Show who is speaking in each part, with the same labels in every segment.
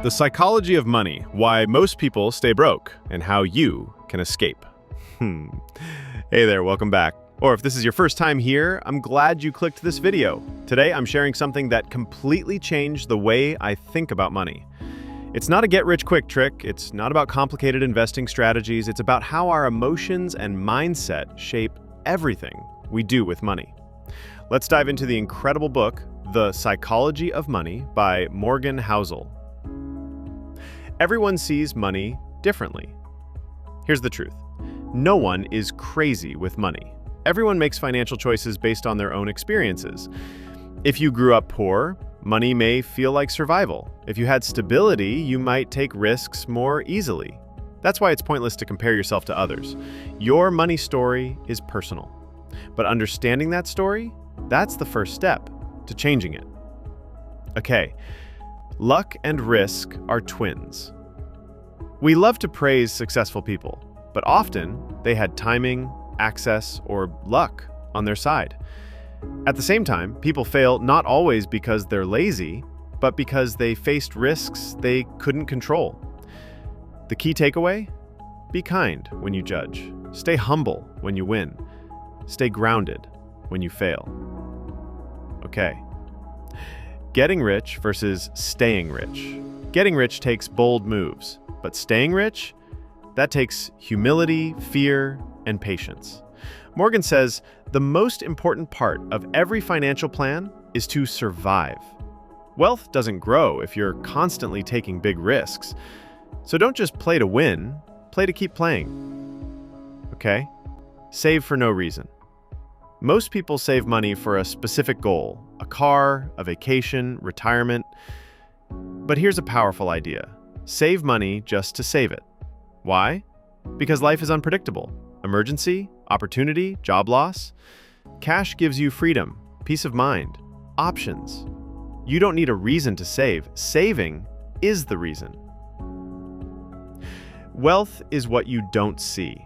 Speaker 1: The psychology of money, why most people stay broke, and how you can escape. Hey there, welcome back. Or if this is your first time here, I'm glad you clicked this video. Today, I'm sharing something that completely changed the way I think about money. It's not a get-rich-quick trick, it's not about complicated investing strategies, it's about how our emotions and mindset shape everything we do with money. Let's dive into the incredible book, The Psychology of Money by Morgan Housel. Everyone sees money differently. Here's the truth. No one is crazy with money. Everyone makes financial choices based on their own experiences. If you grew up poor, money may feel like survival. If you had stability, you might take risks more easily. That's why it's pointless to compare yourself to others. Your money story is personal. But understanding that story, that's the first step to changing it. Okay, luck and risk are twins. We love to praise successful people, but often they had timing, access, or luck on their side. At the same time, people fail not always because they're lazy, but because they faced risks they couldn't control. The key takeaway? Be kind when you judge. Stay humble when you win. Stay grounded when you fail. Okay. Getting rich versus staying rich. Getting rich takes bold moves, but staying rich? That takes humility, fear, and patience. Morgan says, the most important part of every financial plan is to survive. Wealth doesn't grow if you're constantly taking big risks. So don't just play to win, play to keep playing. Okay? Save for no reason. Most people save money for a specific goal, a car, a vacation, retirement. But here's a powerful idea. Save money just to save it. Why? Because life is unpredictable. Emergency, opportunity, job loss. Cash gives you freedom, peace of mind, options. You don't need a reason to save. Saving is the reason. Wealth is what you don't see.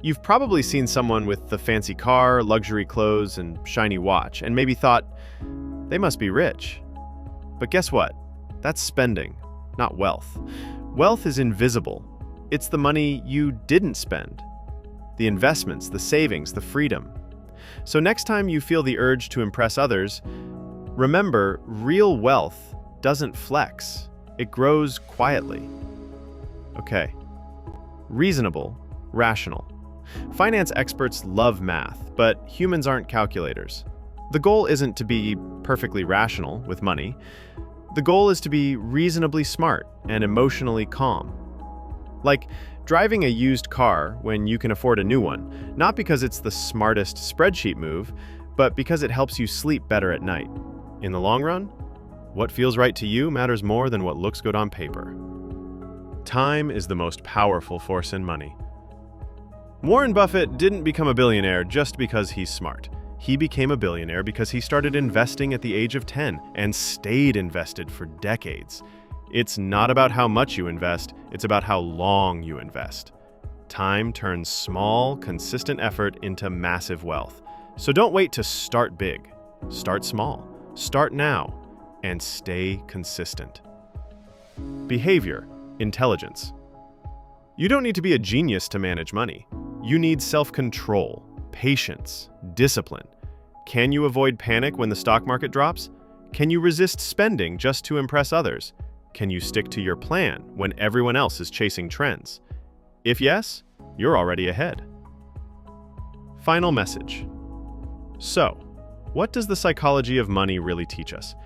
Speaker 1: You've probably seen someone with the fancy car, luxury clothes, and shiny watch, and maybe thought, they must be rich. But guess what? That's spending, not wealth. Wealth is invisible. It's the money you didn't spend. The investments, the savings, the freedom. So next time you feel the urge to impress others, remember, real wealth doesn't flex. It grows quietly. Okay. Reasonable, rational. Finance experts love math, but humans aren't calculators. The goal isn't to be perfectly rational with money. The goal is to be reasonably smart and emotionally calm. Like driving a used car when you can afford a new one, not because it's the smartest spreadsheet move, but because it helps you sleep better at night. In the long run, what feels right to you matters more than what looks good on paper. Time is the most powerful force in money. Warren Buffett didn't become a billionaire just because he's smart. He became a billionaire because he started investing at the age of 10 and stayed invested for decades. It's not about how much you invest, it's about how long you invest. Time turns small, consistent effort into massive wealth. So don't wait to start big. Start small. Start now. And stay consistent. Behavior, intelligence. You don't need to be a genius to manage money. You need self-control, patience, discipline. Can you avoid panic when the stock market drops? Can you resist spending just to impress others? Can you stick to your plan when everyone else is chasing trends? If yes, you're already ahead. Final message. So, what does the psychology of money really teach us?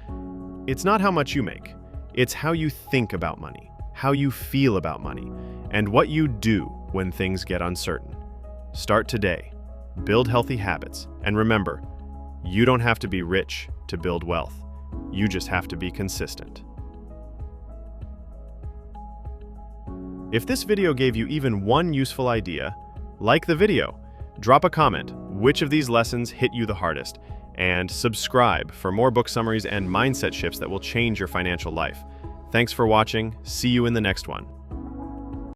Speaker 1: It's not how much you make. It's how you think about money, how you feel about money, and what you do when things get uncertain. Start today. Build healthy habits. And remember, you don't have to be rich to build wealth. You just have to be consistent. If this video gave you even one useful idea, like the video, drop a comment which of these lessons hit you the hardest, and subscribe for more book summaries and mindset shifts that will change your financial life. Thanks for watching. See you in the next one.